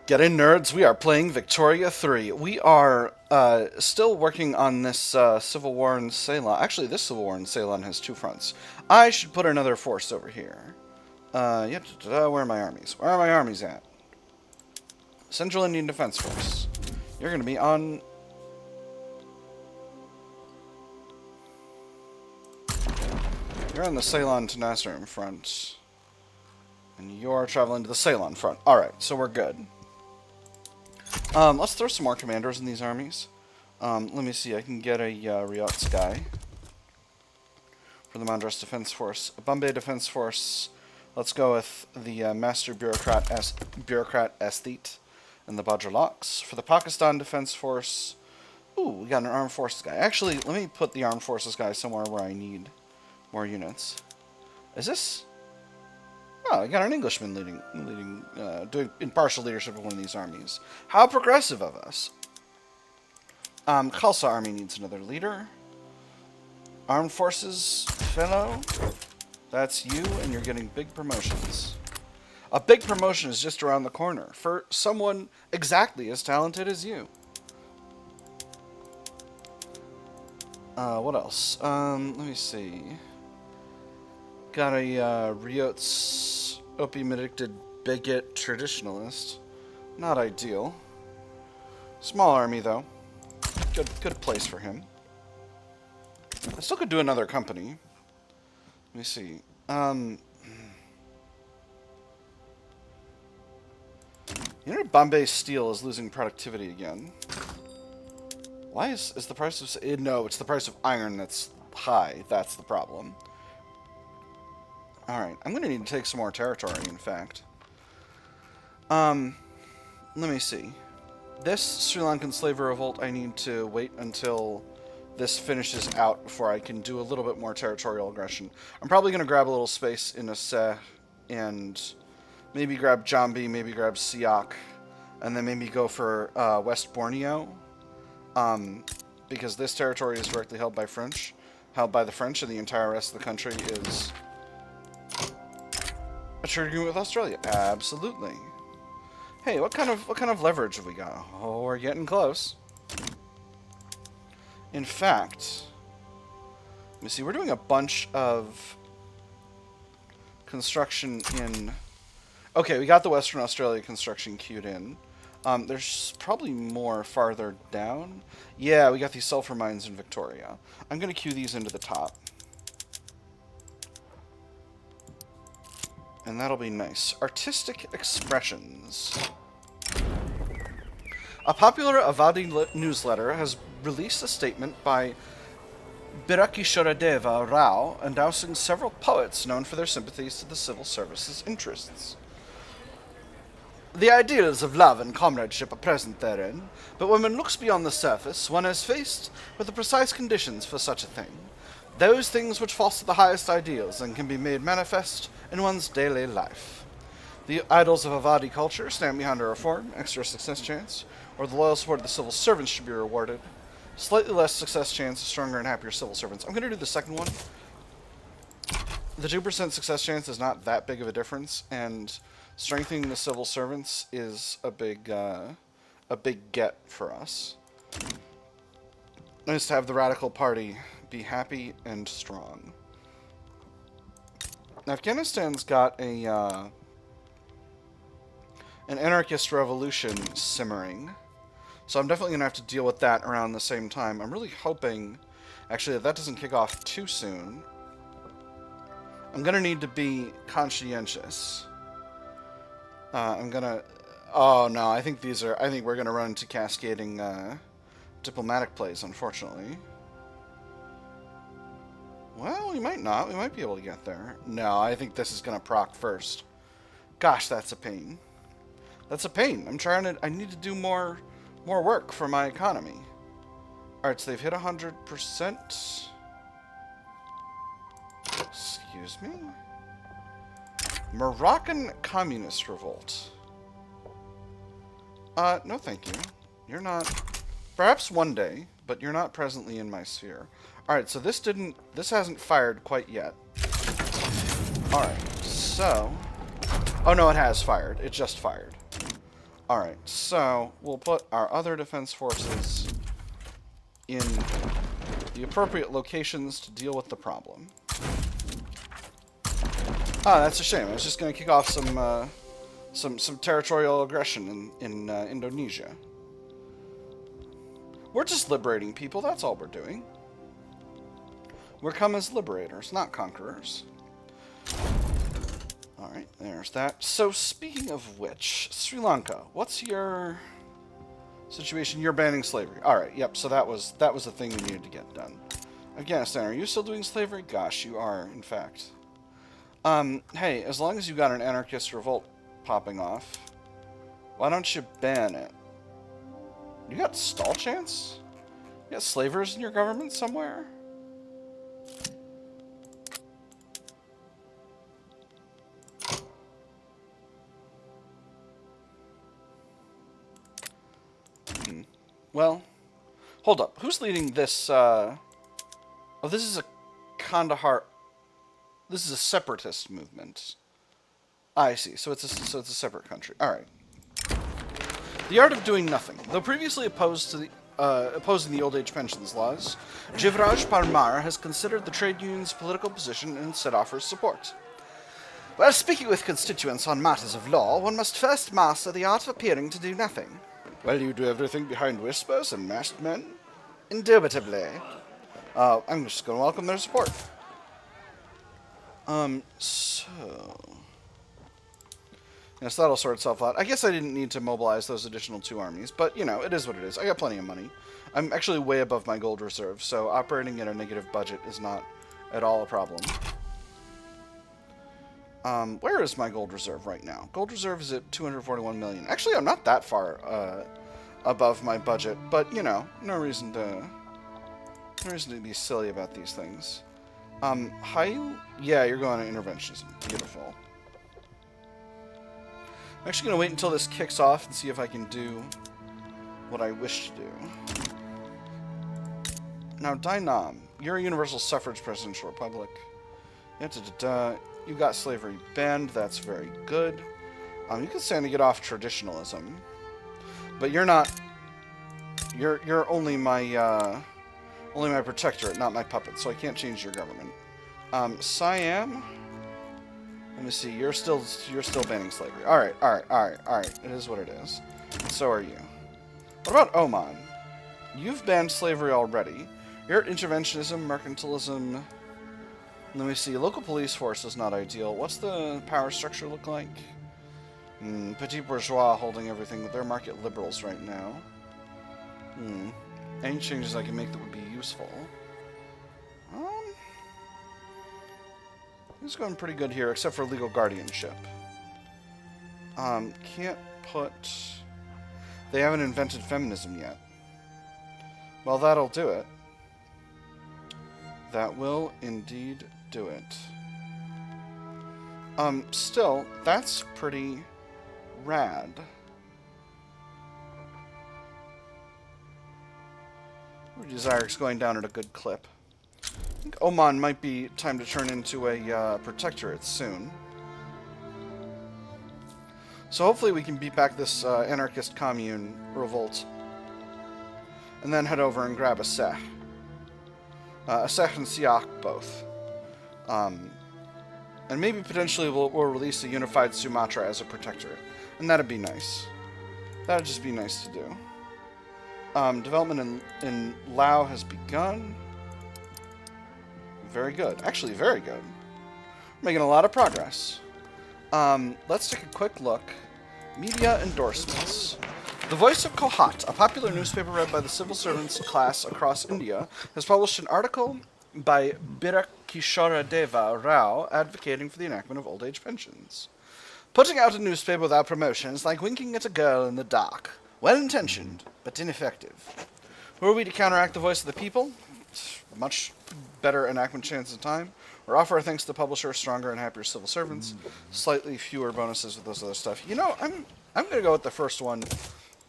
Get in, nerds. We are playing Victoria 3. We are still working on this civil war in Ceylon. Actually, this civil war in Ceylon has two fronts. I should put another force over here. Where are my armies? Where are my armies at? Central Indian Defense Force. You're going to be on... You're on the Ceylon to Nasserim front. And you're traveling to the Ceylon front. Alright, so we're good. Let's throw some more commanders in these armies. Let me see, I can get a Riots guy for the Madras Defense Force. A Bombay Defense Force. Let's go with the Master Bureaucrat Aesthete and the Bajraloks. For the Pakistan Defense Force, ooh, we got an Armed Forces guy. Actually, let me put the Armed Forces guy somewhere where I need more units. Is this... Oh, I got an Englishman doing impartial leadership of one of these armies. How progressive of us. Khalsa army needs another leader. Armed Forces fellow. That's you, and you're getting big promotions. A big promotion is just around the corner for someone exactly as talented as you. What else? Let me see. Got a Riots opium-addicted bigot traditionalist. Not ideal. Small army, though. Good place for him. I still could do another company. Let me see. You know, Bombay Steel is losing productivity again. Why is the price of... No, it's the price of iron that's high. That's the problem. Alright, I'm going to need to take some more territory, in fact. Let me see. This Sri Lankan slavery revolt, I need to wait until this finishes out before I can do a little bit more territorial aggression. I'm probably going to grab a little space in Aceh and maybe grab Jambi, maybe grab Siak, and then maybe go for West Borneo. Because this territory is directly held by the French, and the entire rest of the country is... a trade agreement with Australia. Absolutely. Hey, what kind of leverage have we got? Oh, we're getting close. In fact, let me see. We're doing a bunch of construction in... Okay, we got the Western Australia construction queued in. There's probably more farther down. Yeah, we got these sulfur mines in Victoria. I'm going to queue these into the top. And that'll be nice. Artistic expressions. A popular Avadi newsletter has released a statement by Birakisharadeva Rao endorsing several poets known for their sympathies to the civil service's interests. The ideals of love and comradeship are present therein, but when one looks beyond the surface, one is faced with the precise conditions for such a thing. Those things which foster the highest ideals and can be made manifest in one's daily life. The idols of Avadi culture stand behind a reform, extra success chance, or the loyal support of the civil servants should be rewarded. Slightly less success chance, stronger and happier civil servants. I'm going to do the second one. The 2% success chance is not that big of a difference, and strengthening the civil servants is a big get for us. Nice to have the Radical Party be happy and strong. Afghanistan's got an anarchist revolution simmering, so I'm definitely going to have to deal with that around the same time. I'm really hoping, actually, that doesn't kick off too soon. I'm going to need to be conscientious. I'm going to... Oh, no, I think we're going to run into cascading diplomatic plays, unfortunately. Well, we might not. We might be able to get there. No, I think this is going to proc first. Gosh, that's a pain. That's a pain. I need to do more work for my economy. Alright, so they've hit 100%. Excuse me? Moroccan Communist Revolt. No thank you. You're not... Perhaps one day, but you're not presently in my sphere. Alright, so this hasn't fired quite yet. Alright, so... Oh no, it has fired. It just fired. Alright, so we'll put our other defense forces in the appropriate locations to deal with the problem. Ah, that's a shame. I was just going to kick off some territorial aggression in Indonesia. We're just liberating people, that's all we're doing. We're come as liberators, not conquerors. Alright, there's that. So, speaking of which, Sri Lanka, what's your situation? You're banning slavery. Alright, yep, so that was the thing we needed to get done. Afghanistan, are you still doing slavery? Gosh, you are, in fact. Hey, as long as you got an anarchist revolt popping off, why don't you ban it? You got stall chance? You got slavers in your government somewhere? Well, hold up. Who's leading this, Oh, this is a Kandahar... This is a separatist movement. I see. So it's a separate country. Alright. The art of doing nothing. Though previously opposed to the, opposing the old age pensions laws, Jivraj Parmar has considered the trade union's political position and instead offers support. While speaking with constituents on matters of law, one must first master the art of appearing to do nothing. Well, you do everything behind whispers and masked men? Indubitably. I'm just going to welcome their support. So... Yes, that'll sort itself out. I guess I didn't need to mobilize those additional 2 armies, but, you know, it is what it is. I got plenty of money. I'm actually way above my gold reserve, so operating at a negative budget is not at all a problem. Where is my gold reserve right now? Gold reserve is at 241 million. Actually, I'm not that far above my budget, but you know, no reason to be silly about these things. Yeah, you're going to interventionism. Beautiful. I'm actually going to wait until this kicks off and see if I can do what I wish to do. Now, Dainam, you're a universal suffrage presidential republic. You got slavery banned. That's very good. You can stand to get off traditionalism, but you're not. You're only my protectorate, not my puppet. So I can't change your government. Siam. Let me see. You're still banning slavery. All right. It is what it is. So are you. What about Oman? You've banned slavery already. You're at interventionism, mercantilism. Let me see. Local police force is not ideal. What's the power structure look like? Petit bourgeois holding everything. They're market liberals right now. Any changes I can make that would be useful? It's going pretty good here, except for legal guardianship. Can't put... They haven't invented feminism yet. Well, that'll do it. That will indeed do it. Still, that's pretty rad. Desire's going down at a good clip. I think Oman might be time to turn into a protectorate soon. So hopefully we can beat back this anarchist commune revolt. And then head over and grab Aceh. Aceh and Siak both. And maybe potentially we'll release a unified Sumatra as a protectorate. And that'd be nice. That'd just be nice to do. Development in Laos has begun. Very good. Actually, very good. Making a lot of progress. Let's take a quick look. Media endorsements. The Voice of Kohat, a popular newspaper read by the civil servants class across India, has published an article by Birakishoradeva Rao advocating for the enactment of old age pensions. Putting out a newspaper without promotion is like winking at a girl in the dark. Well-intentioned, but ineffective. Who are we to counteract the voice of the people? Much better enactment chance of time. Or offer our thanks to the publisher, stronger and happier civil servants. Slightly fewer bonuses with those other stuff. You know, I'm going to go with the first one.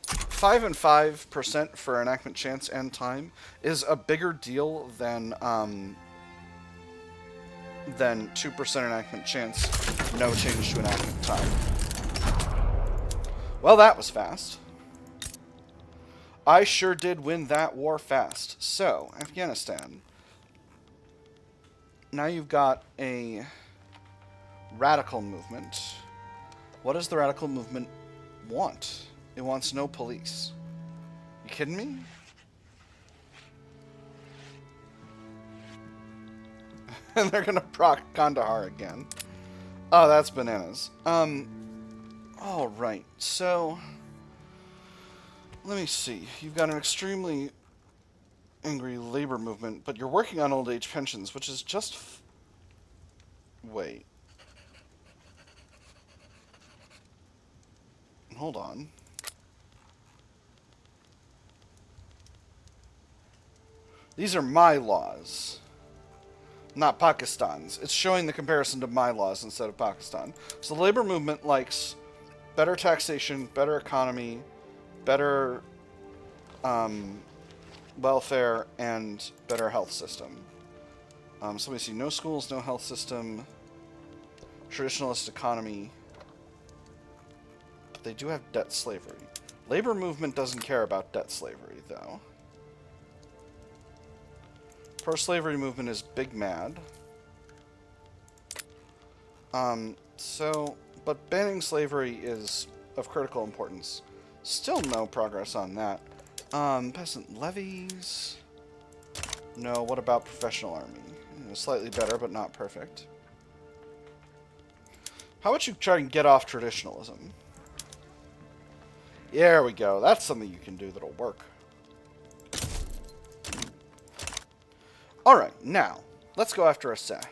5 and 5% for enactment chance and time is a bigger deal than 2% enactment chance, no change to enactment time. Well, that was fast. I sure did win that war fast. So, Afghanistan. Now you've got a radical movement. What does the radical movement want? It wants no police. You kidding me? And they're gonna proc Kandahar again. Oh, that's bananas. Alright, so... Let me see. You've got an extremely angry labor movement, but you're working on old age pensions, which is just... Wait. Hold on. These are my laws, not Pakistan's. It's showing the comparison to my laws instead of Pakistan. So the labor movement likes better taxation, better economy, better welfare, and better health system. So we see no schools, no health system, traditionalist economy. But they do have debt slavery. Labor movement doesn't care about debt slavery, though. Pro-slavery movement is big mad. But banning slavery is of critical importance. Still no progress on that. Peasant levies. No, what about professional army? Slightly better, but not perfect. How about you try and get off traditionalism? There we go. That's something you can do that'll work. Alright, now, let's go after Aceh.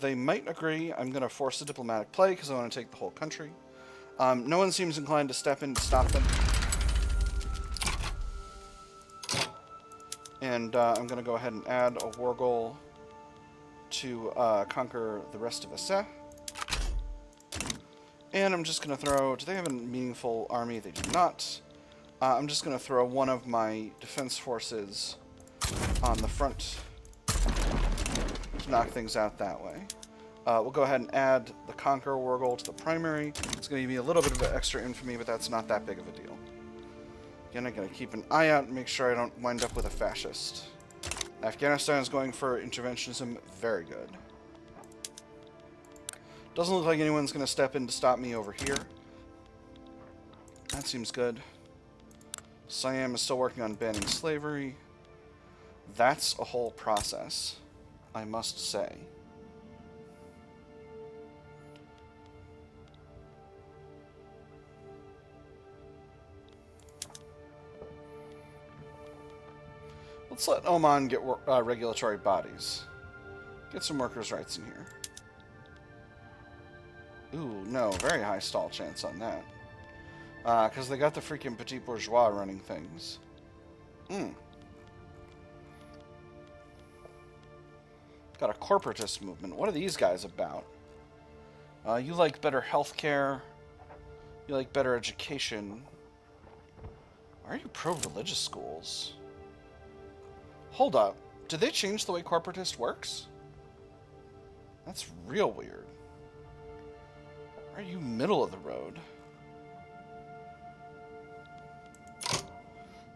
They might agree. I'm going to force a diplomatic play because I want to take the whole country. No one seems inclined to step in to stop them. And I'm going to go ahead and add a war goal to conquer the rest of Aceh. And I'm just going to throw... Do they have a meaningful army? They do not. I'm just going to throw one of my defense forces on the front to knock things out that way. We'll go ahead and add the Conquer war goal to the primary. It's going to give me a little bit of extra infamy, but that's not that big of a deal. Again, I'm going to keep an eye out and make sure I don't wind up with a fascist. Afghanistan is going for interventionism. Very good. Doesn't look like anyone's going to step in to stop me over here. That seems good. Siam is still working on banning slavery. That's a whole process, I must say. Let's let Oman get regulatory bodies. Get some workers' rights in here. Ooh, no, very high stall chance on that. Because they got the freaking petit bourgeois running things. Got a corporatist movement. What are these guys about? You like better healthcare. You like better education. Why are you pro-religious schools? Hold up. Did they change the way corporatist works? That's real weird. Why are you middle of the road?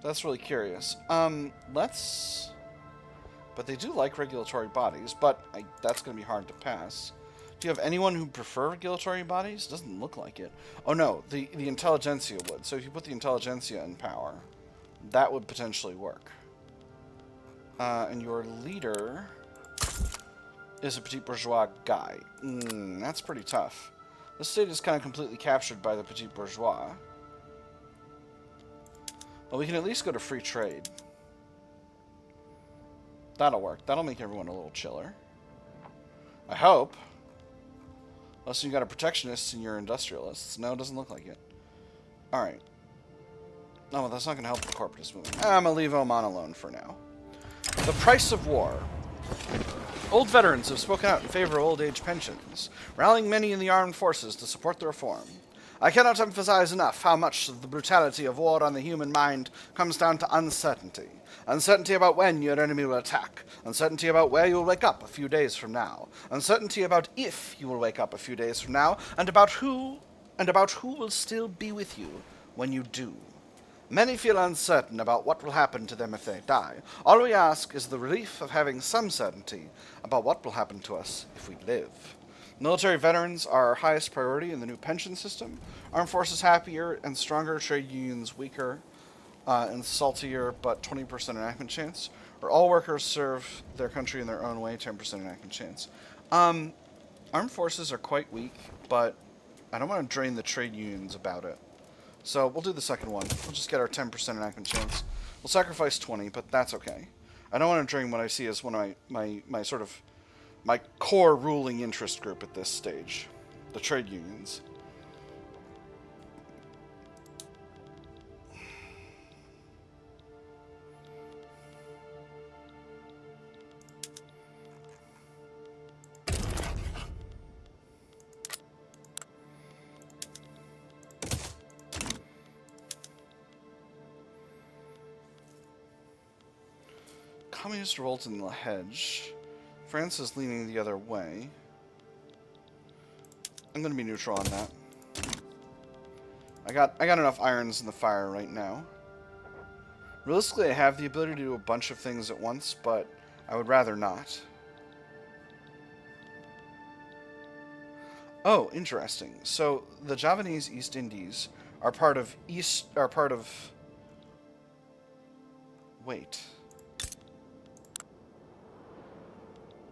That's really curious. Let's... But they do like regulatory bodies, but that's going to be hard to pass. Do you have anyone who prefer regulatory bodies? Doesn't look like it. Oh no, the intelligentsia would. So if you put the intelligentsia in power, that would potentially work. And your leader is a petit bourgeois guy. That's pretty tough. The state is kind of completely captured by the petit bourgeois. Well, we can at least go to free trade. That'll work. That'll make everyone a little chiller. I hope. Unless you got a protectionist and you're industrialists. No, it doesn't look like it. Alright. No, well, that's not going to help the corporatist movement. I'm going to leave Oman alone for now. The price of war. Old veterans have spoken out in favor of old age pensions, rallying many in the armed forces to support the reform. I cannot emphasize enough how much the brutality of war on the human mind comes down to uncertainty. Uncertainty about when your enemy will attack. Uncertainty about where you will wake up a few days from now. Uncertainty about if you will wake up a few days from now, and about who will still be with you when you do. Many feel uncertain about what will happen to them if they die. All we ask is the relief of having some certainty about what will happen to us if we live. Military veterans are our highest priority in the new pension system. Armed forces happier and stronger, trade unions weaker and saltier, but 20% enactment chance. Or all workers serve their country in their own way, 10% enactment chance. Armed forces are quite weak, but I don't want to drain the trade unions about it. So we'll do the second one. We'll just get our 10% enactment chance. We'll sacrifice 20, but that's okay. I don't want to drain what I see as one of my sort of my core ruling interest group at this stage, the trade unions. Communist revolt in the hedge. France is leaning the other way. I'm going to be neutral on that. I got enough irons in the fire right now. Realistically, I have the ability to do a bunch of things at once, but I would rather not. Oh, interesting. So the Javanese East Indies are part of Wait.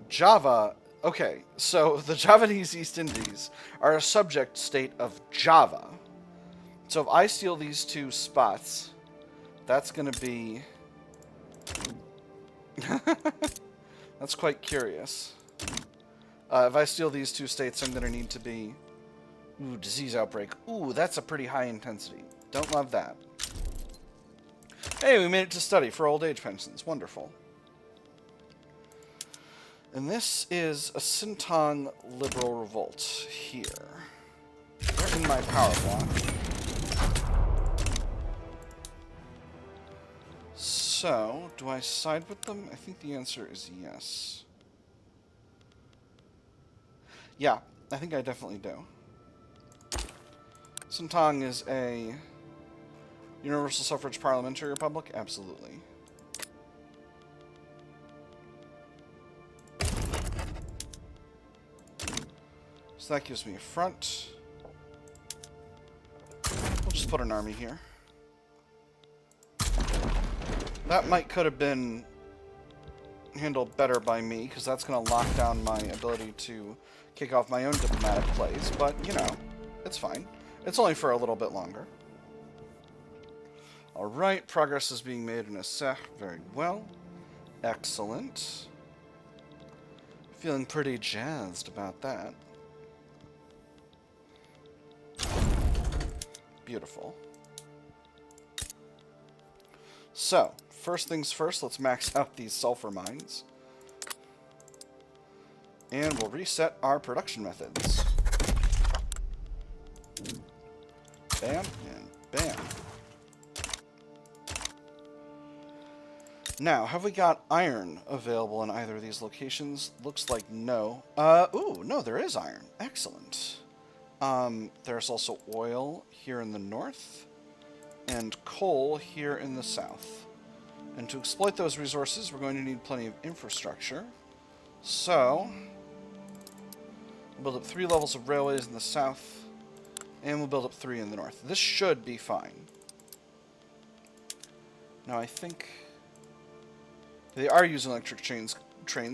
Java, okay, so the Javanese East Indies are a subject state of Java. So if I steal these two spots, that's going to be... that's quite curious. If I steal these two states, I'm going to need to be... Ooh, disease outbreak. Ooh, that's a pretty high intensity. Don't love that. Hey, we made it to study for old age pensions. Wonderful. And this is a Sintong liberal revolt here. They're in my power block. So, do I side with them? I think the answer is yes. Yeah, I think I definitely do. Sintong is a universal suffrage parliamentary republic? Absolutely. So that gives me a front. We'll just put an army here. That could have been handled better by me, because that's going to lock down my ability to kick off my own diplomatic plays, but, you know, it's fine. It's only for a little bit longer. Alright, progress is being made in Asseh. Very well. Excellent. Feeling pretty jazzed about that. Beautiful. So, first things first, let's max out these sulfur mines. And we'll reset our production methods. Bam, and bam. Now, have we got iron available in either of these locations? Looks like no. Ooh, no, there is iron. Excellent. There's also oil here in the north, and coal here in the south. And to exploit those resources, we're going to need plenty of infrastructure. So, we'll build up 3 levels of railways in the south, and we'll build up 3 in the north. This should be fine. Now, I think they are using electric trains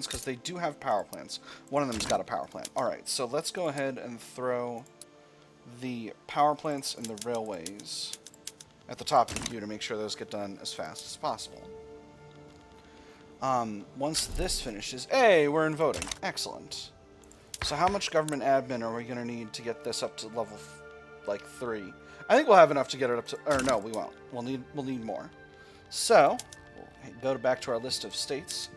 because they do have power plants. One of them's got a power plant. Alright, so let's go ahead and throw the power plants and the railways at the top of the queue to make sure those get done as fast as possible. Once this finishes... Hey, we're in voting. Excellent. So how much government admin are we going to need to get this up to level, 3? I think we'll have enough to get it up to... Or no, we won't. We'll need more. So, we'll go back to our list of states.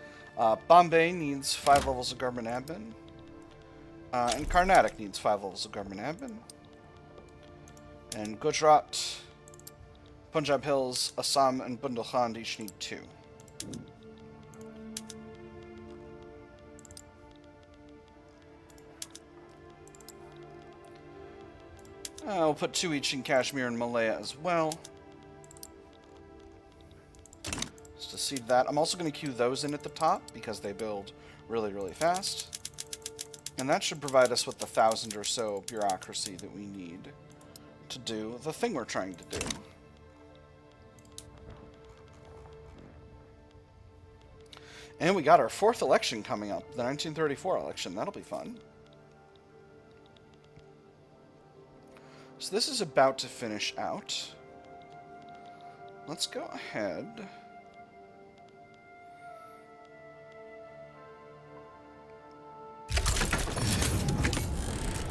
Bombay needs 5 levels of government admin. And Carnatic needs 5 levels of government admin. And Gujarat, Punjab Hills, Assam, and Bundelkhand each need 2. I'll put 2 each in Kashmir and Malaya as well. Just to seed that. I'm also going to queue those in at the top because they build really, really fast. And that should provide us with the 1,000 or so bureaucracy that we need to do the thing we're trying to do. And we got our 4th election coming up, the 1934 election. That'll be fun. So this is about to finish out. Let's go ahead.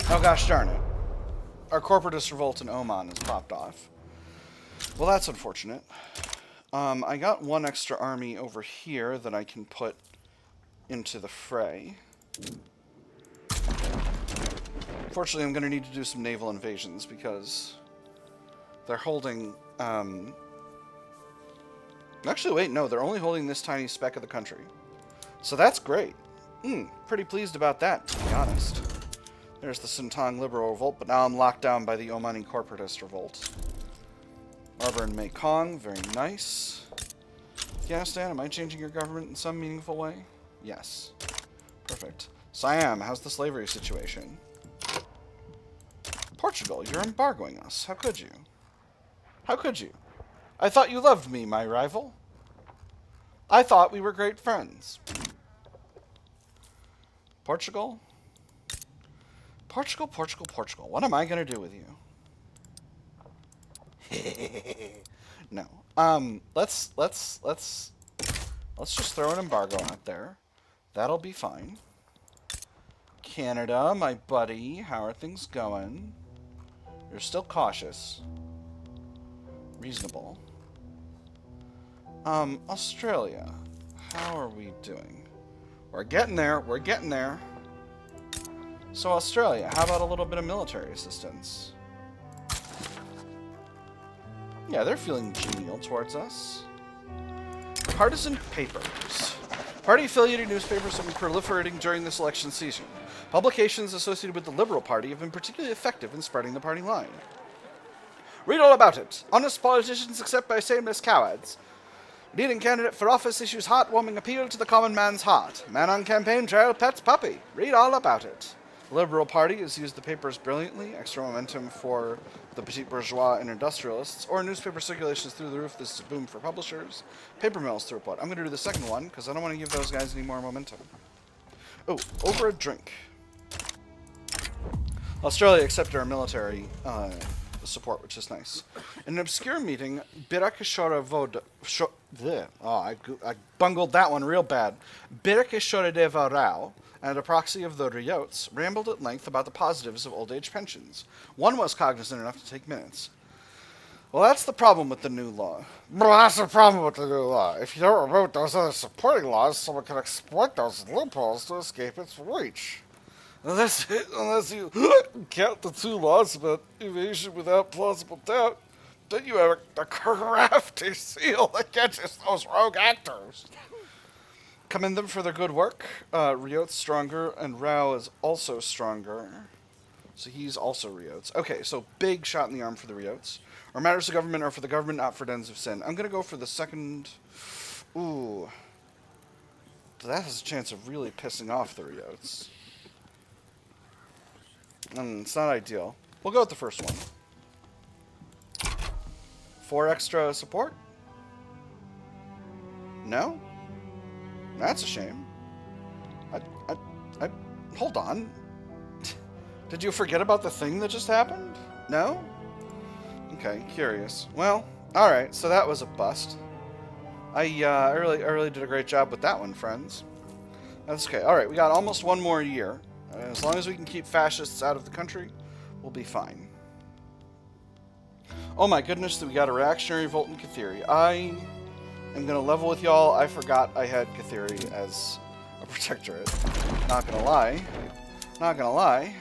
Oh gosh darn it. Our corporatist revolt in Oman has popped off. Well, that's unfortunate. I got 1 extra army over here that I can put into the fray. Fortunately, I'm going to need to do some naval invasions because they're holding... Actually, wait, no, they're only holding this tiny speck of the country. So that's great. Pretty pleased about that, to be honest. There's the Sintang Liberal Revolt, but now I'm locked down by the Omani Corporatist Revolt. Arbor and Mekong, very nice. Afghanistan, am I changing your government in some meaningful way? Yes. Perfect. Siam, how's the slavery situation? Portugal, you're embargoing us. How could you? How could you? I thought you loved me, my rival. I thought we were great friends. Portugal? Portugal, Portugal, Portugal. What am I going to do with you? No. Let's just throw an embargo out there. That'll be fine. Canada, my buddy, how are things going? You're still cautious. Reasonable. Australia. How are we doing? We're getting there. We're getting there. So Australia, how about a little bit of military assistance? Yeah, they're feeling genial towards us. Partisan papers. Party-affiliated newspapers have been proliferating during this election season. Publications associated with the Liberal Party have been particularly effective in spreading the party line. Read all about it. Honest politicians except by shameless cowards. Leading candidate for office issues heartwarming appeal to the common man's heart. Man on campaign trail pets puppy. Read all about it. The Liberal Party has used the papers brilliantly, extra momentum for the petit bourgeois and industrialists, or newspaper circulations through the roof. This is a boom for publishers. Paper mills through what? I'm going to do the second one, because I don't want to give those guys any more momentum. Oh, over a drink. Australia accepted our military support, which is nice. In an obscure meeting, Birakishora Voda... I bungled that one real bad. Birakishora Deva Rao, and a proxy of the Riots, rambled at length about the positives of old age pensions. One was cognizant enough to take minutes. Well, that's the problem with the new law. Well, that's the problem with the new law. If you don't remove those other supporting laws, someone can exploit those loopholes to escape its reach. Unless you count the 2 laws about evasion without plausible doubt, then you have a crafty seal that catches those rogue actors. Commend them for their good work. Riot's stronger, and Rao is also stronger. So he's also Riots. Okay, so big shot in the arm for the Riots. Or matters of government are for the government, not for dens of sin. I'm going to go for the second... Ooh. That has a chance of really pissing off the Riots. It's not ideal. We'll go with the first one. 4 extra support? No? That's a shame. Hold on. Did you forget about the thing that just happened? No? Okay, curious. Well, alright, so that was a bust. I really did a great job with that one, friends. That's okay. Alright, we got almost 1 more year. As long as we can keep fascists out of the country, we'll be fine. Oh my goodness, we got a reactionary revolt in Kathiri. I am going to level with y'all. I forgot I had Kathiri as a protectorate. Not going to lie. Not going to lie.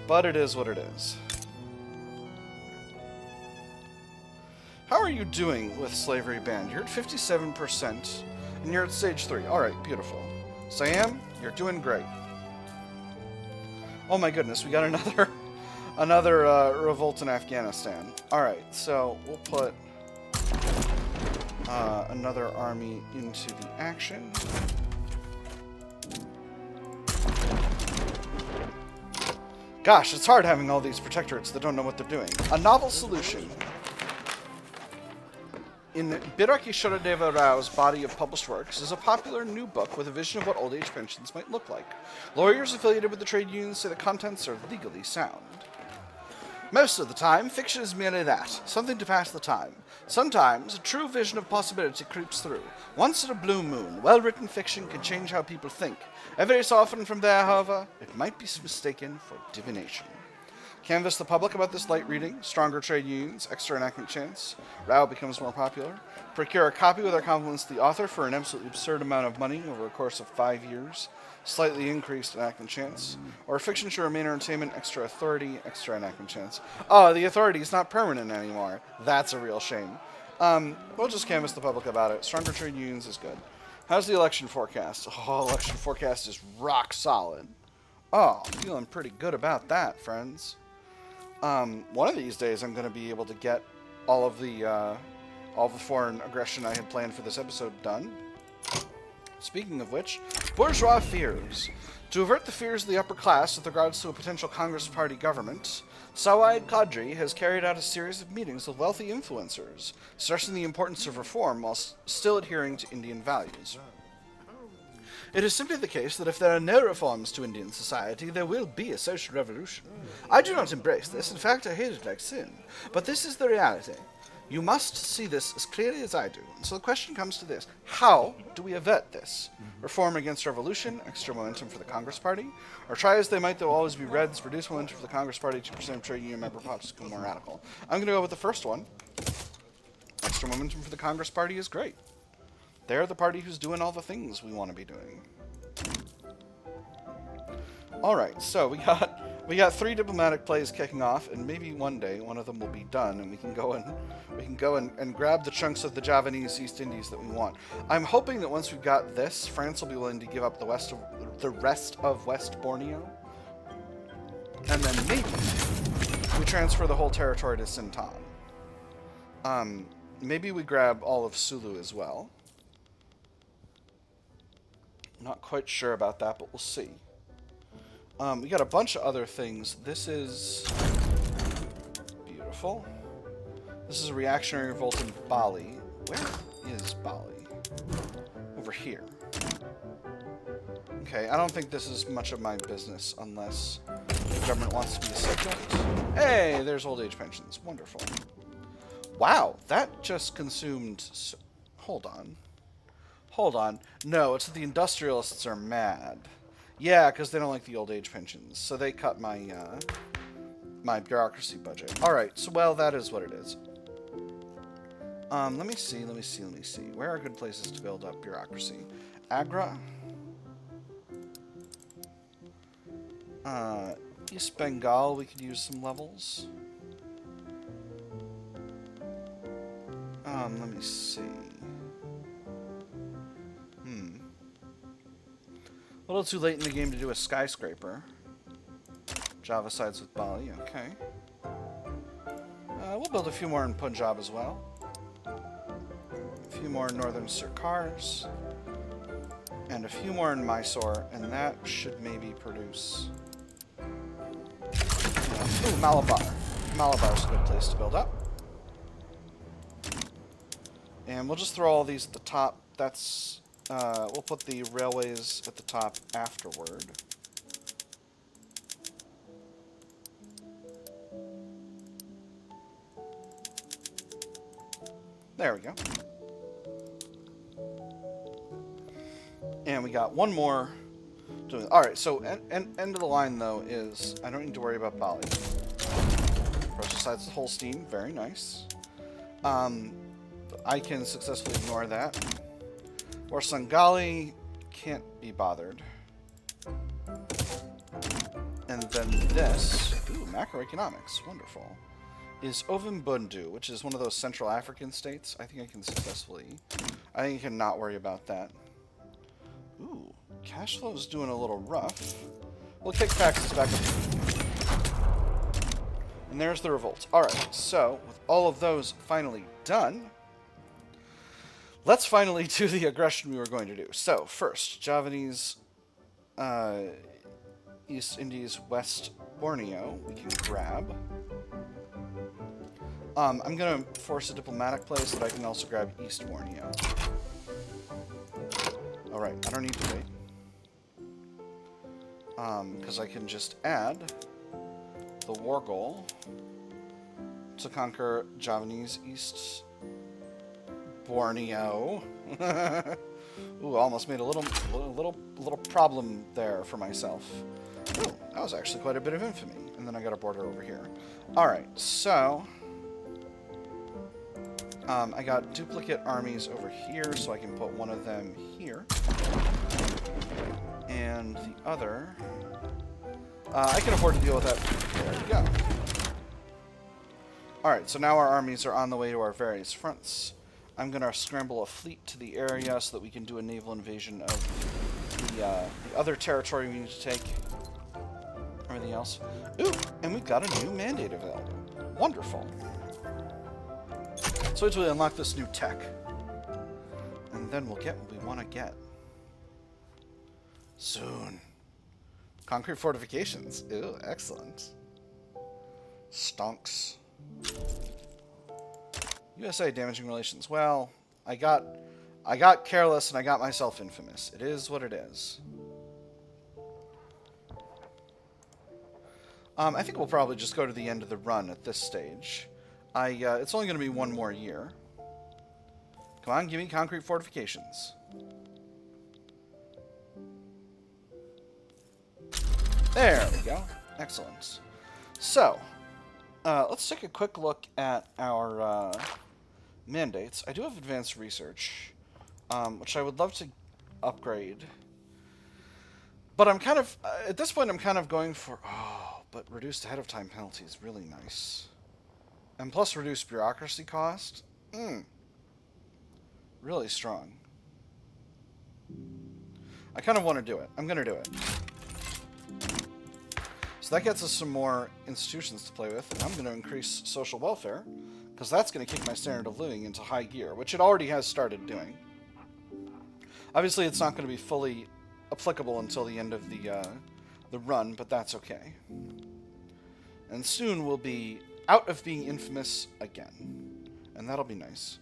But it is what it is. How are you doing with slavery banned? You're at 57%, and you're at stage 3. Alright, beautiful. Siam, you're doing great. Oh my goodness, we got another revolt in Afghanistan. Alright, so we'll put another army into the action. Gosh, it's hard having all these protectorates that don't know what they're doing. A novel solution. In Biraki Shoradeva Rao's body of published works is a popular new book with a vision of what old age pensions might look like. Lawyers affiliated with the trade unions say the contents are legally sound. Most of the time, fiction is merely that, something to pass the time. Sometimes, a true vision of possibility creeps through. Once in a blue moon, well-written fiction can change how people think. Every so often from there, however, it might be mistaken for divination. Canvass the public about this light reading, stronger trade unions, extra enactment chance, Rao becomes more popular. Procure a copy with our compliments to the author for an absolutely absurd amount of money over a course of 5 years, slightly increased enactment chance, or fiction should remain entertainment, extra authority, extra enactment chance. Oh, the authority is not permanent anymore. That's a real shame. We'll just canvass the public about it. Stronger trade unions is good. How's the election forecast? Oh, election forecast is rock solid. Oh, feeling pretty good about that, friends. One of these days I'm going to be able to get all the foreign aggression I had planned for this episode done. Speaking of which, bourgeois fears. To avert the fears of the upper class with regards to a potential Congress Party government, Sawaid Qadri has carried out a series of meetings with wealthy influencers, stressing the importance of reform while still adhering to Indian values. It is simply the case that if there are no reforms to Indian society, there will be a social revolution. I do not embrace this. In fact, I hate it like sin. But this is the reality. You must see this as clearly as I do. And so the question comes to this. How do we avert this? Reform against revolution, extra momentum for the Congress Party? Or try as they might, there will always be Reds, reduce momentum for the Congress Party, 2% of trade union member populace become more radical. I'm going to go with the first one. Extra momentum for the Congress Party is great. They're the party who's doing all the things we want to be doing. Alright, so we got 3 diplomatic plays kicking off, and maybe one day one of them will be done, and we can go and grab the chunks of the Javanese East Indies that we want. I'm hoping that once we've got this, France will be willing to give up the rest of West Borneo, and then maybe we transfer the whole territory to Sintan. Maybe we grab all of Sulu as well. Not quite sure about that, but we'll see. We got a bunch of other things. This is beautiful. This is a reactionary revolt in Bali. Where is Bali? Over here. Okay, I don't think this is much of my business unless the government wants to be a subject. Hey, there's old age pensions. Wonderful. Wow, that just consumed... Hold on. Hold on. No, it's that the industrialists are mad. Yeah, because they don't like the old age pensions. So they cut my my bureaucracy budget. Alright, so well, that is what it is. Let me see. Where are good places to build up bureaucracy? Agra. East Bengal, we could use some levels. Let me see. A little too late in the game to do a skyscraper. Java sides with Bali, okay. We'll build a few more in Punjab as well. A few more in northern Sirkars. And a few more in Mysore, and that should maybe produce... Ooh, Malabar. Malabar's a good place to build up. And we'll just throw all these at the top. That's... we'll put the railways at the top afterward. There we go. And we got one more. Alright, so end of the line, though, is I don't need to worry about Bali. Pressure sides the Holstein. Very nice. I can successfully ignore that. Or Sangali, can't be bothered. And then this, ooh, macroeconomics, wonderful, is Ovimbundu, which is one of those Central African states. I think I can successfully, I think I can not worry about that. Ooh, cash flow is doing a little rough. We'll kick taxes back up. And there's the revolt. Alright, so, with all of those finally done, let's finally do the aggression we were going to do. So, first, Javanese, East Indies, West Borneo, we can grab. I'm going to force a diplomatic play so that I can also grab East Borneo. Alright, I don't need to wait. Because I can just add the war goal to conquer Javanese East Borneo. Ooh, almost made a little problem there for myself. Ooh, that was actually quite a bit of infamy. And then I got a border over here. Alright, so I got duplicate armies over here, so I can put one of them here. And the other, I can afford to deal with that. There we go. Alright, so now our armies are on the way to our various fronts. I'm going to scramble a fleet to the area so that we can do a naval invasion of the other territory we need to take. Everything else. Ooh, and we've got a new mandate available. Wonderful. So until we unlock this new tech. And then we'll get what we want to get. Soon. Concrete fortifications. Ooh, excellent. Stonks. USA damaging relations. Well, I got careless and I got myself infamous. It is what it is. I think we'll probably just go to the end of the run at this stage. It's only going to be one more year. Come on, give me concrete fortifications. There we go. Excellent. So, let's take a quick look at our mandates. I do have advanced research, which I would love to upgrade. But I'm kind of, at this point, I'm kind of going for, but reduced ahead of time penalty is really nice. And plus reduced bureaucracy cost. Really strong. I kind of want to do it. I'm going to do it. So that gets us some more institutions to play with. And I'm going to increase social welfare, because that's going to kick my standard of living into high gear, which it already has started doing. Obviously, it's not going to be fully applicable until the end of the run, but that's okay. And soon we'll be out of being infamous again. And that'll be nice.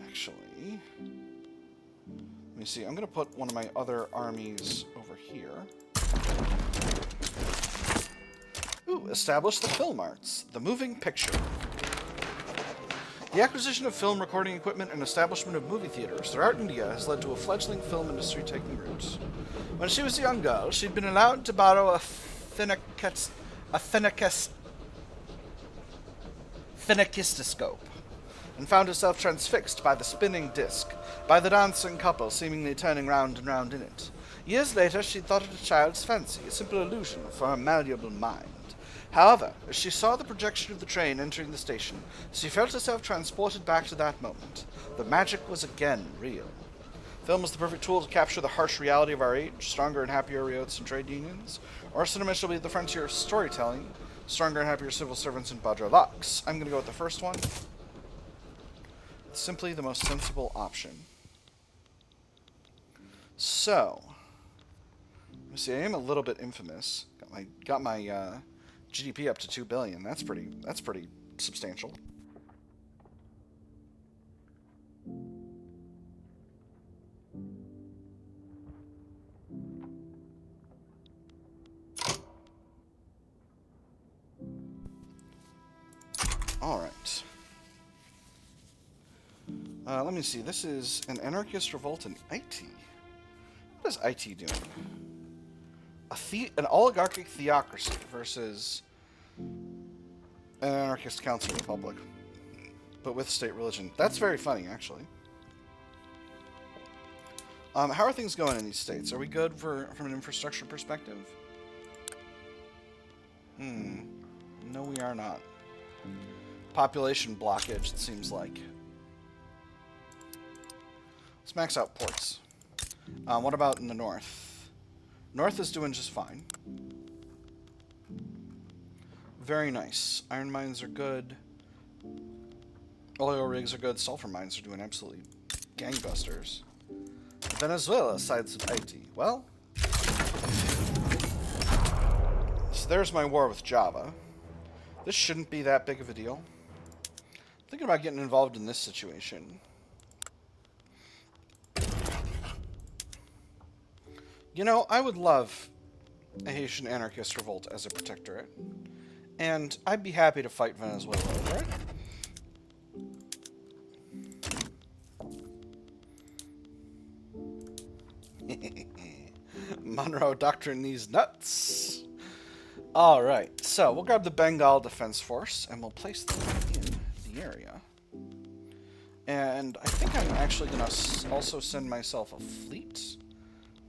Actually, let me see. I'm going to put one of my other armies over here. Ooh, establish the film arts. The moving picture. The acquisition of film recording equipment and establishment of movie theaters throughout India has led to a fledgling film industry taking root. When she was a young girl, she'd been allowed to borrow a phenakistoscope, and found herself transfixed by the spinning disc, by the dancing couple seemingly turning round and round in it. Years later, she thought it a child's fancy, a simple illusion for her malleable mind. However, as she saw the projection of the train entering the station, she felt herself transported back to that moment. The magic was again real. Film was the perfect tool to capture the harsh reality of our age, stronger and happier riots and trade unions, or cinema shall be the frontier of storytelling, stronger and happier civil servants and Badra Lux. I'm going to go with the first one. It's simply the most sensible option. So, let me see. I am a little bit infamous. Got my GDP up to 2 billion. That's pretty substantial. All right. Let me see. This is an anarchist revolt in IT. What is IT doing? An oligarchic theocracy versus an anarchist council republic, but with state religion. That's very funny, actually. How are things going in these states? Are we good from an infrastructure perspective? No, we are not. Population blockage, it seems like. Let's max out ports. What about in the north? North is doing just fine. Very nice. Iron mines are good. Oil rigs are good. Sulfur mines are doing absolutely gangbusters. Venezuela sides with Haiti. Well, so there's my war with Java. This shouldn't be that big of a deal. I'm thinking about getting involved in this situation. You know, I would love a Haitian anarchist revolt as a protectorate. And I'd be happy to fight Venezuela over it. Monroe Doctrine these nuts. Alright, so we'll grab the Bengal Defense Force and we'll place them in the area. And I think I'm actually going to also send myself a fleet.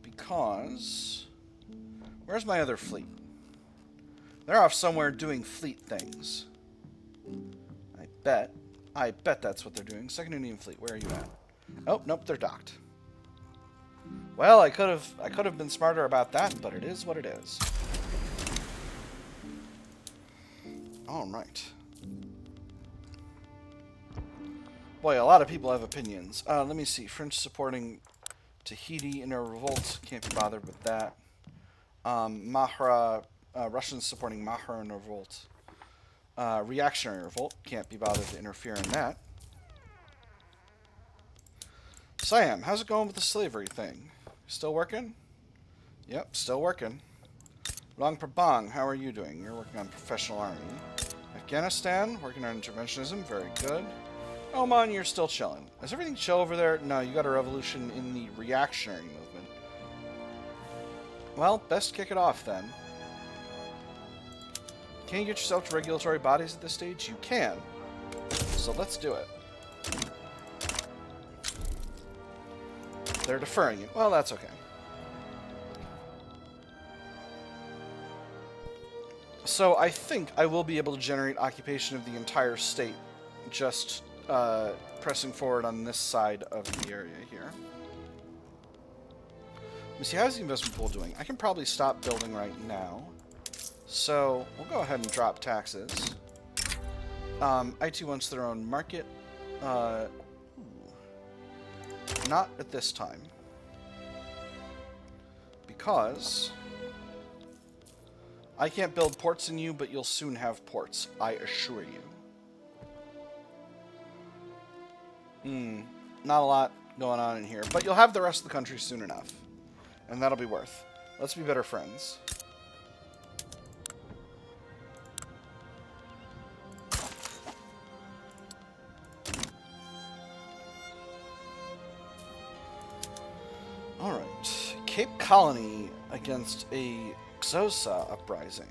Because... where's my other fleet? They're off somewhere doing fleet things. I bet that's what they're doing. Second Indian Fleet, where are you at? Oh, nope, they're docked. Well, I could have been smarter about that, but it is what it is. All right. Boy, a lot of people have opinions. Let me see. French supporting Tahiti in a revolt. Can't be bothered with that. Mahra, Russians supporting Mahra in a revolt. Reactionary revolt. Can't be bothered to interfere in that. Siam, how's it going with the slavery thing? Still working? Yep, still working. Luang Prabang, how are you doing? You're working on professional army. Afghanistan, working on interventionism. Very good. Oman, you're still chilling. Is everything chill over there? No, you got a revolution in the reactionary movement. Well, best kick it off then. Can you get yourself to regulatory bodies at this stage? You can. So let's do it. They're deferring it. Well, that's okay. So I think I will be able to generate occupation of the entire state, just pressing forward on this side of the area here. Let me see, how's the investment pool doing? I can probably stop building right now. So we'll go ahead and drop taxes. IT wants their own market. Not at this time. Because I can't build ports in you, but you'll soon have ports, I assure you. Not a lot going on in here, but you'll have the rest of the country soon enough. And that'll be worth. Let's be better friends. Alright. Cape Colony against a Xhosa uprising.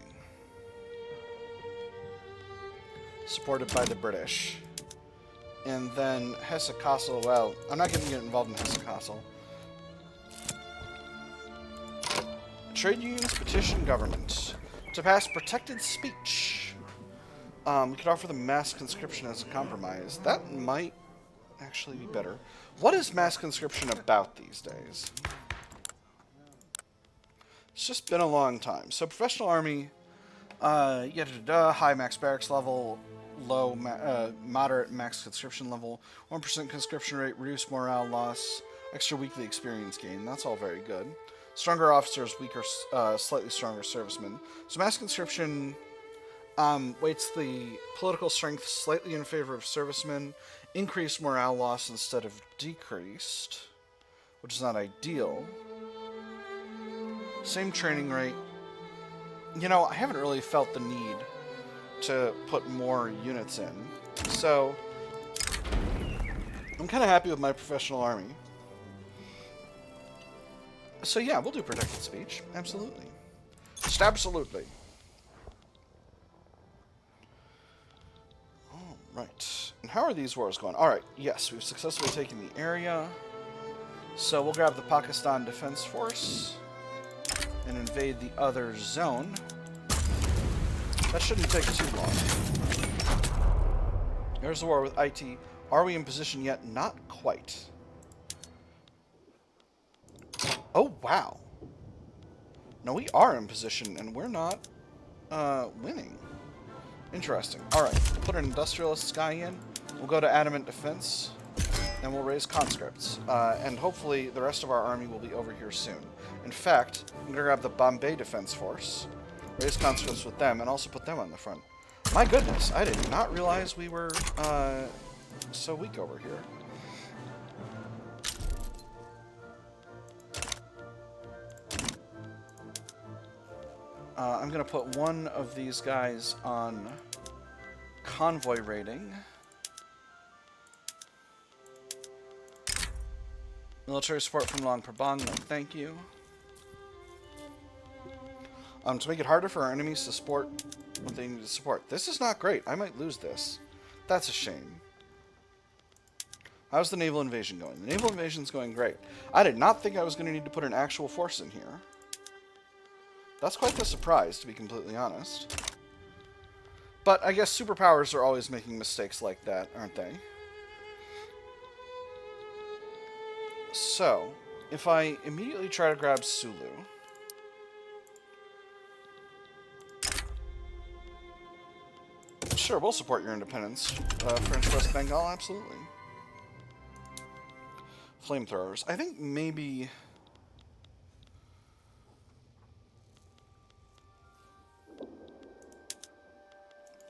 Supported by the British. And then Hesse Castle, well, I'm not going to get involved in Hesse Castle. Trade unions petition government to pass protected speech. We could offer them mass conscription as a compromise. That might actually be better. What is mass conscription about these days? It's just been a long time. So professional army, high max barracks level, low, moderate max conscription level, 1% conscription rate, reduced morale loss, extra weekly experience gain. That's all very good. Stronger officers, weaker, slightly stronger servicemen. So mass conscription weights the political strength slightly in favor of servicemen, increased morale loss instead of decreased, which is not ideal. Same training rate. You know, I haven't really felt the need to put more units in. So, I'm kind of happy with my professional army. So yeah, we'll do protected speech. Absolutely. Just absolutely. Alright. And how are these wars going? Alright, yes, we've successfully taken the area. So we'll grab the Pakistan Defense Force and invade the other zone. That shouldn't take too long. There's the war with IT. Are we in position yet? Not quite. Oh, wow. No, we are in position, and we're not winning. Interesting. Alright, put an industrialist guy in. We'll go to adamant defense, and we'll raise conscripts. And hopefully the rest of our army will be over here soon. In fact, I'm going to grab the Bombay Defense Force, raise conscripts with them, and also put them on the front. My goodness, I did not realize we were so weak over here. I'm going to put one of these guys on convoy raiding. Military support from Long Prabang, no thank you. To make it harder for our enemies to support what they need to support. This is not great. I might lose this. That's a shame. How's the naval invasion going? The naval invasion's going great. I did not think I was going to need to put an actual force in here. That's quite the surprise, to be completely honest. But I guess superpowers are always making mistakes like that, aren't they? So, if I immediately try to grab Sulu... Sure, we'll support your independence. French West Bengal, absolutely. Flamethrowers. I think maybe...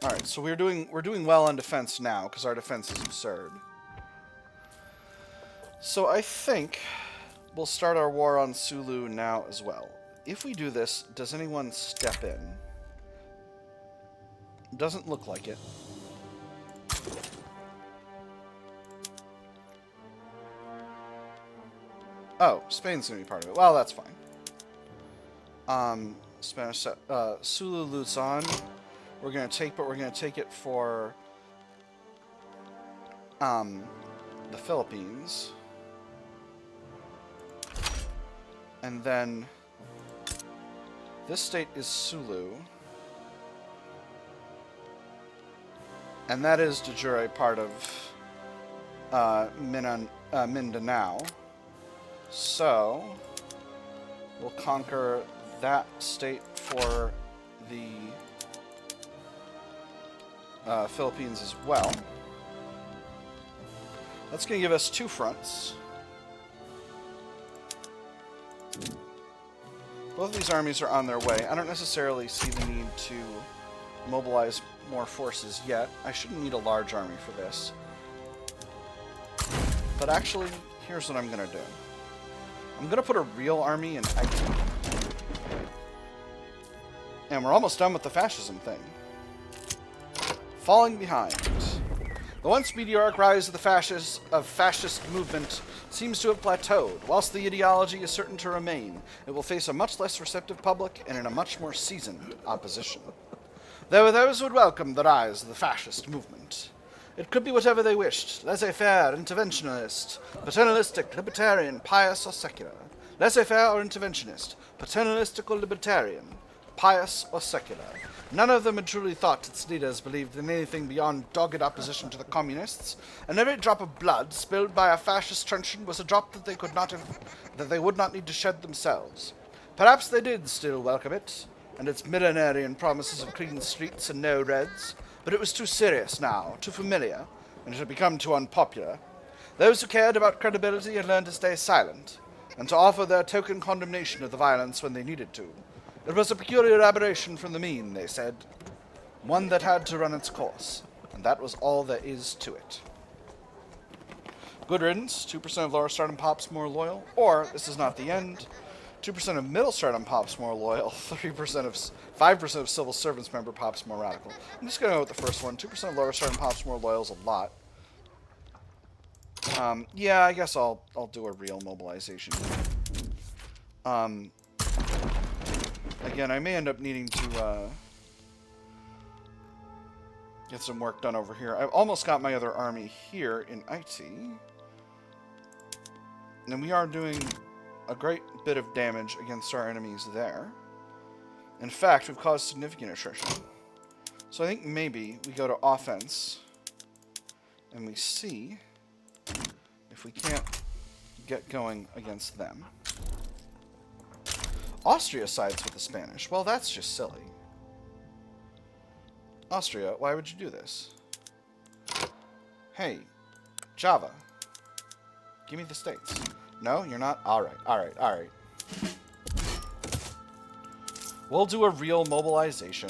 Alright, so we're doing well on defense now, because our defense is absurd. So I think we'll start our war on Sulu now as well. If we do this, does anyone step in? Doesn't look like it. Oh, Spain's gonna be part of it. Well, that's fine. Spanish, Sulu Luzon. We're gonna take, but we're gonna take it for the Philippines. And then this state is Sulu. And that is de jure part of Mindanao. So we'll conquer that state for the Philippines as well. That's going to give us two fronts. Both of these armies are on their way. I don't necessarily see the need to mobilize more forces yet. I shouldn't need a large army for this. But actually, here's what I'm going to do. I'm going to put a real army in IT. And we're almost done with the fascism thing. Falling behind. The once meteoric rise of the fascist movement seems to have plateaued. Whilst the ideology is certain to remain, it will face a much less receptive public and in a much more seasoned opposition. There were those who would welcome the rise of the fascist movement. It could be whatever they wished, laissez-faire, interventionist, paternalistic, libertarian, pious or secular. Laissez-faire or interventionist, paternalistic or libertarian, pious or secular. None of them had truly thought its leaders believed in anything beyond dogged opposition to the communists, and every drop of blood spilled by a fascist truncheon was a drop that they would not need to shed themselves. Perhaps they did still welcome it, and its millenarian promises of clean streets and no reds, but it was too serious now, too familiar, and it had become too unpopular. Those who cared about credibility had learned to stay silent, and to offer their token condemnation of the violence when they needed to. It was a peculiar aberration from the mean, they said, one that had to run its course, and that was all there is to it. Good riddance, 2% of lower stardom pops more loyal, or, this is not the end, 2% of middle stardom pops more loyal, 5% of civil servants member pops more radical. I'm just going to go with the first one. 2% of lower stardom pops more loyal is a lot. Yeah, I guess I'll do a real mobilization. Again, I may end up needing to get some work done over here. I've almost got my other army here in IT. And we are doing a great bit of damage against our enemies there. In fact, we've caused significant attrition. So I think maybe we go to offense and we see if we can't get going against them. Austria sides with the Spanish. Well, that's just silly. Austria, why would you do this? Hey, Java, give me the states. No, you're not? Alright, alright, alright. We'll do a real mobilization.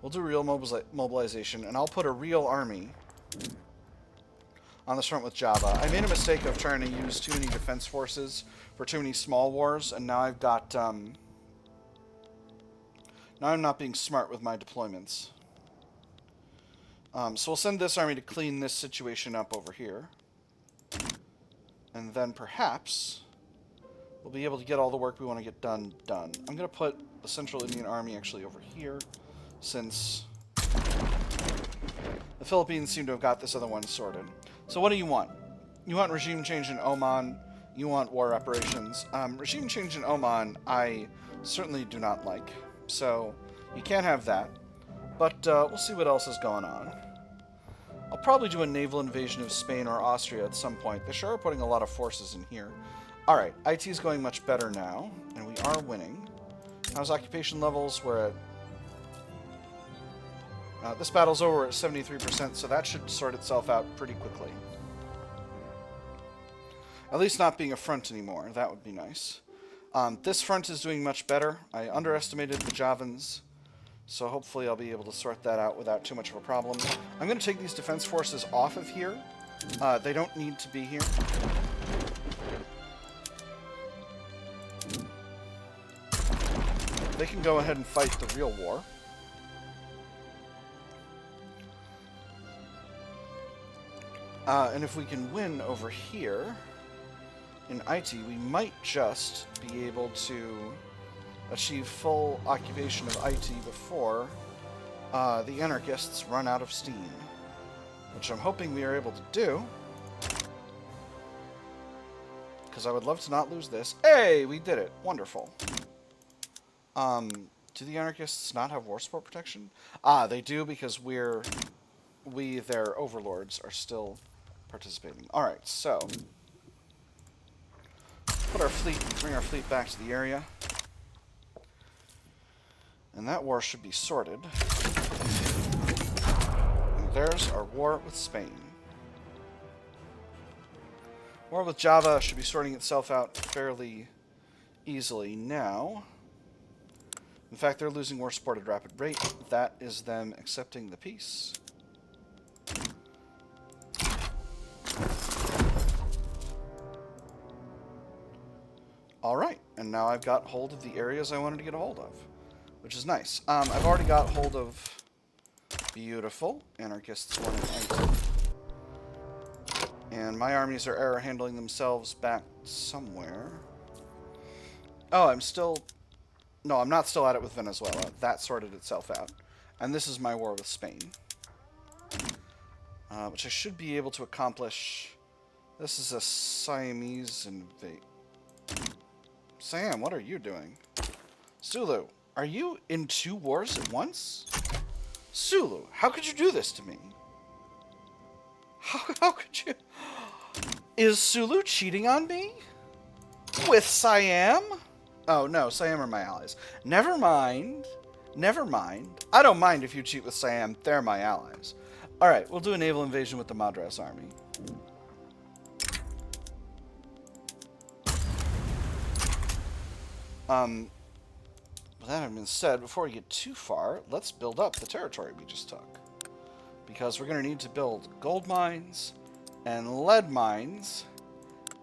We'll do real mobilization, and I'll put a real army on this front with Java. I made a mistake of trying to use too many defense forces for too many small wars, and now I've got, now I'm not being smart with my deployments. So we'll send this army to clean this situation up over here. And then perhaps we'll be able to get all the work we want to get done. I'm going to put the Central Indian Army actually over here, since the Philippines seem to have got this other one sorted. So what do you want? You want regime change in Oman. You want war reparations. Regime change in Oman, I certainly do not like. So you can't have that. But we'll see what else is going on. I'll probably do a naval invasion of Spain or Austria at some point. They sure are putting a lot of forces in here. Alright, IT is going much better now, and we are winning. How's occupation levels? We're at... this battle's over at 73%, so that should sort itself out pretty quickly. At least not being a front anymore. That would be nice. This front is doing much better. I underestimated the Javans, so hopefully I'll be able to sort that out without too much of a problem. I'm going to take these defense forces off of here. They don't need to be here. They can go ahead and fight the real war. And if we can win over here in IT, we might just be able to achieve full occupation of IT before the anarchists run out of steam, which I'm hoping we are able to do, because I would love to not lose this. Hey, we did it. Wonderful. Do the anarchists not have war support protection? Ah, they do, because we, their overlords, are still participating. Alright, so put our fleet, bring our fleet back to the area. And that war should be sorted. And there's our war with Spain. War with Java should be sorting itself out fairly easily now. In fact, they're losing war support at a rapid rate. That is them accepting the peace. Alright, and now I've got hold of the areas I wanted to get a hold of, which is nice. I've already got hold of... Beautiful. Anarchists 1 and 8. And my armies are error handling themselves back somewhere. Oh, I'm still... No, I'm not still at it with Venezuela. That sorted itself out. And this is my war with Spain. Which I should be able to accomplish. This is a Siamese invasion. Sam, what are you doing? Sulu, are you in 2 wars at once? Sulu, how could you do this to me? How could you... Is Sulu cheating on me? With Siam? Oh, no, Siam are my allies. Never mind. Never mind. I don't mind if you cheat with Siam. They're my allies. Alright, we'll do a naval invasion with the Madras army. With that having been said, before we get too far, let's build up the territory we just took. Because we're going to need to build gold mines and lead mines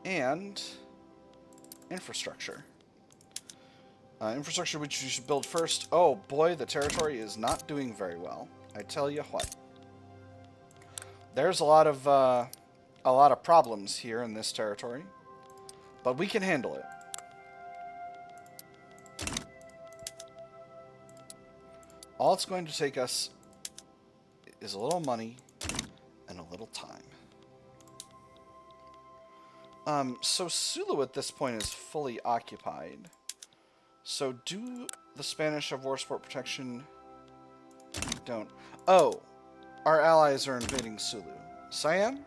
and infrastructure. Infrastructure which we should build first. Oh boy, the territory is not doing very well. I tell you what. There's a lot of problems here in this territory, but we can handle it. All it's going to take us is a little money and a little time. So Sulu at this point is fully occupied. So do the Spanish have war support protection? don't. Oh, our allies are invading Sulu. Siam?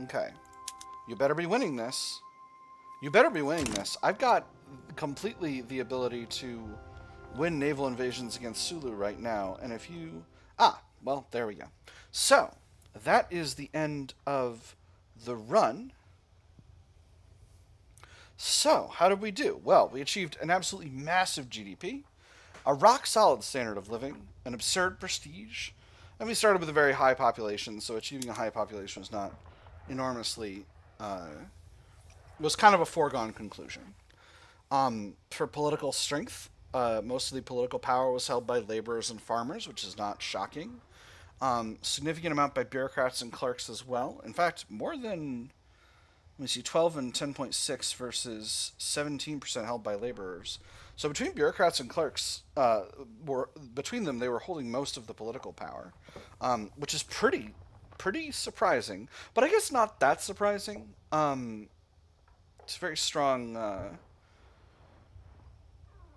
Okay. You better be winning this. You better be winning this. I've got completely the ability to win naval invasions against Sulu right now. And if you... Ah, well, there we go. So, that is the end of the run. So, how did we do? Well, we achieved an absolutely massive GDP, a rock-solid standard of living, an absurd prestige, and we started with a very high population, so achieving a high population was not enormously... was kind of a foregone conclusion. For political strength, most of the political power was held by laborers and farmers, which is not shocking. Significant amount by bureaucrats and clerks as well. In fact, more than, let me see, 12 and 10.6 versus 17% held by laborers. So between bureaucrats and clerks, between them, they were holding most of the political power, which is pretty surprising. But I guess not that surprising. It's very strong.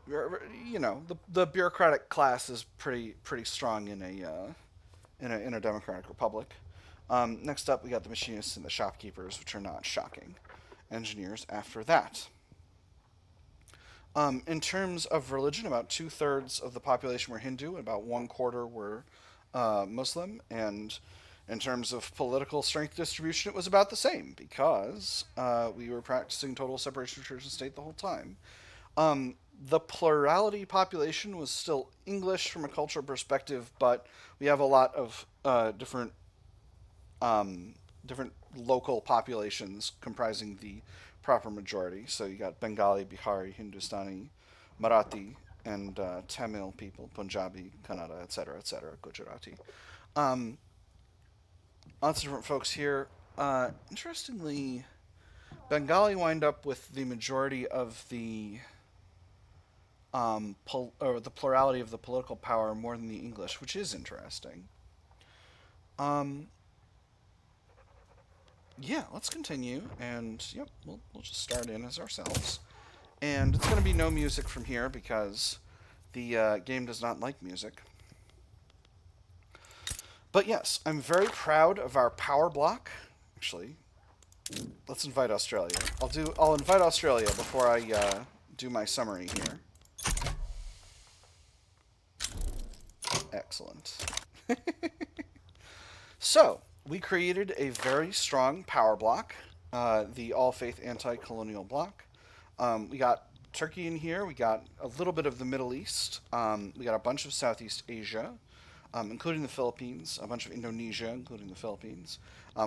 The bureaucratic class is pretty strong in a democratic republic. Next up, we got the machinists and the shopkeepers, which are not shocking. Engineers after that. In terms of religion, about 2/3 of the population were Hindu, and about 1/4 were Muslim, and in terms of political strength distribution, it was about the same, because we were practicing total separation of church and state the whole time. The plurality population was still English from a cultural perspective, but we have a lot of different local populations comprising the proper majority. So you got Bengali, Bihari, Hindustani, Marathi, and Tamil people, Punjabi, Kannada, etc., Gujarati. Lots of different folks here. Interestingly, Bengali wind up with the majority of the the plurality of the political power more than the English, which is interesting. Yeah, let's continue, and yep, we'll just start in as ourselves. And it's going to be no music from here because the game does not like music. But yes, I'm very proud of our power block. Actually, let's invite Australia. I'll invite Australia before I do my summary here. Excellent. So, we created a very strong power block, the All-Faith Anti-Colonialist Bloc. We got Turkey in here. We got a little bit of the Middle East. We got a bunch of Southeast Asia, including the Philippines, a bunch of Indonesia, including the Philippines.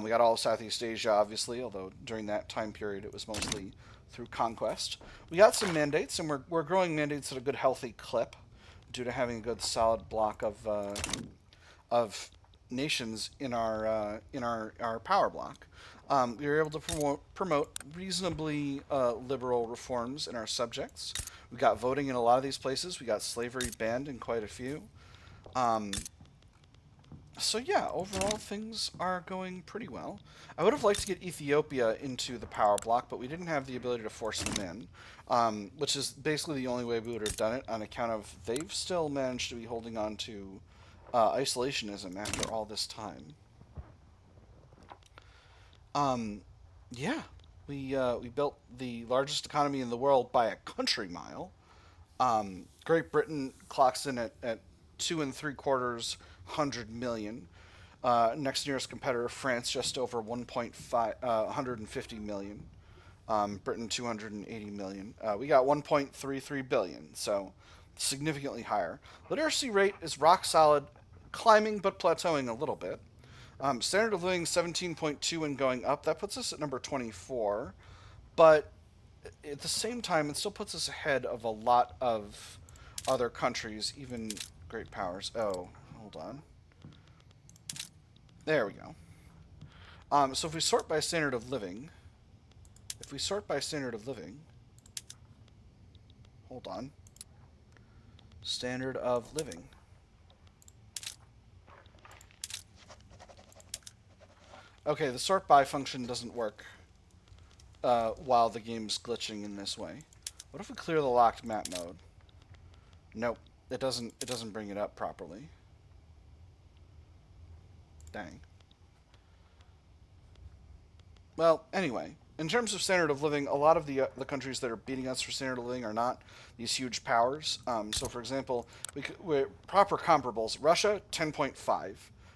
We got all of Southeast Asia, obviously, although during that time period it was mostly through conquest. We got some mandates, and we're growing mandates at a good, healthy clip due to having a good, solid block of nations in our power block. We were able to promote reasonably liberal reforms in our subjects. We got voting in a lot of these places. We got slavery banned in quite a few. So yeah, overall things are going pretty well. I would have liked to get Ethiopia into the power block, but we didn't have the ability to force them in, which is basically the only way we would have done it, on account of they've still managed to be holding on to isolationism after all this time. Yeah, we built the largest economy in the world by a country mile. Great Britain clocks in at 2.75 million. Next nearest competitor, France, just over 150 million. Britain, 280 million. We got 1.33 billion, so significantly higher. Literacy rate is rock solid, climbing but plateauing a little bit. Standard of living 17.2 and going up. That puts us at number 24, but at the same time, it still puts us ahead of a lot of other countries, even great powers. Oh, hold on. There we go. So if we sort by standard of living, hold on. Standard of living. Okay, the sort by function doesn't work while the game's glitching in this way. What if we clear the locked map mode? Nope, it doesn't bring it up properly. Dang. Well, anyway, in terms of standard of living, a lot of the countries that are beating us for standard of living are not these huge powers. So, for example, we're proper comparables. Russia 10.5.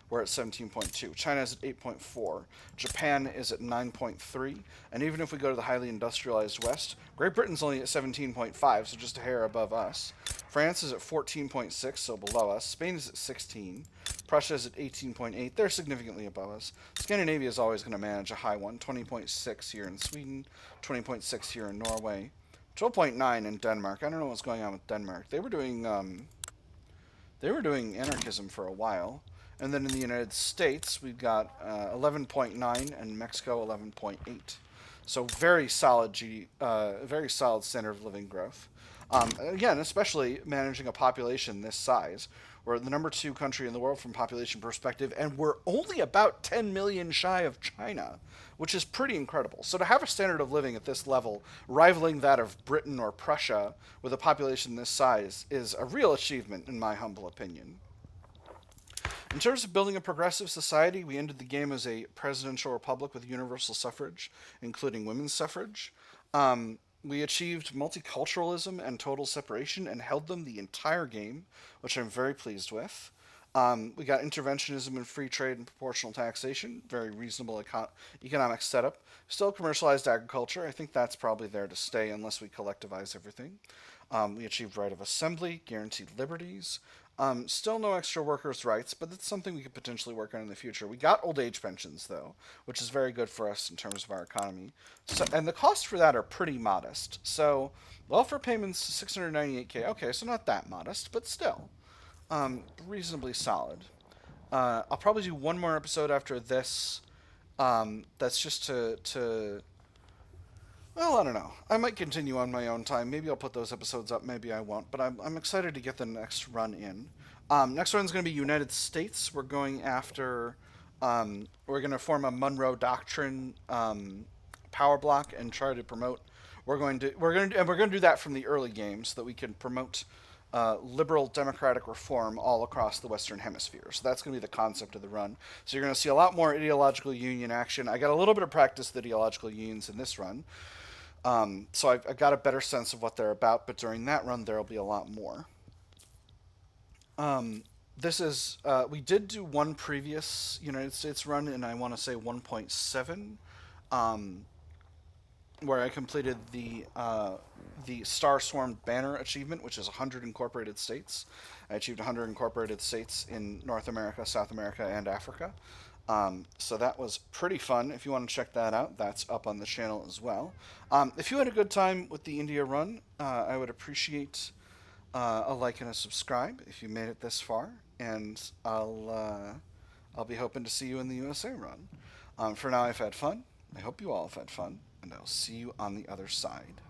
We're at 17.2. China is at 8.4. Japan is at 9.3. And even if we go to the highly industrialized West, Great Britain's only at 17.5, so just a hair above us. France is at 14.6, so below us. Spain is at 16. Prussia is at 18.8. They're significantly above us. Scandinavia is always going to manage a high one. 20.6 here in Sweden, 20.6 here in Norway, 12.9 in Denmark. I don't know what's going on with Denmark. They were doing anarchism for a while. And then in the United States, we've got 11.9 and Mexico 11.8. So very solid standard of living growth. Again, especially managing a population this size. We're the number 2 country in the world from population perspective, and we're only about 10 million shy of China, which is pretty incredible. So to have a standard of living at this level, rivaling that of Britain or Prussia, with a population this size, is a real achievement, in my humble opinion. In terms of building a progressive society, we ended the game as a presidential republic with universal suffrage, including women's suffrage. We achieved multiculturalism and total separation and held them the entire game, which I'm very pleased with. We got interventionism and free trade and proportional taxation, very reasonable economic setup. Still commercialized agriculture. I think that's probably there to stay unless we collectivize everything. We achieved right of assembly, guaranteed liberties. Still no extra workers' rights, but that's something we could potentially work on in the future. We got old age pensions, though, which is very good for us in terms of our economy. So, and the costs for that are pretty modest. So, welfare payments, 698K. Okay, so not that modest, but still reasonably solid. I'll probably do one more episode after this. That's just to well, I don't know. I might continue on my own time. Maybe I'll put those episodes up. Maybe I won't. But I'm excited to get the next run in. Next one's going to be United States. We're going after. We're going to form a Monroe Doctrine power block and try to promote. We're going to do that from the early game so that we can promote liberal democratic reform all across the Western Hemisphere. So that's going to be the concept of the run. So you're going to see a lot more ideological union action. I got a little bit of practice with ideological unions in this run. So I've got a better sense of what they're about, but during that run there will be a lot more. This is we did do one previous United States run, and I want to say 1.7, where I completed the Star Swarm Banner achievement, which is 100 incorporated states. I achieved 100 incorporated states in North America, South America, and Africa. So that was pretty fun. If you want to check that out, that's up on the channel as well. If you had a good time with the India run, I would appreciate a like and a subscribe if you made it this far, and I'll be hoping to see you in the USA run. For now, I've had fun. I hope you all have had fun, and I'll see you on the other side.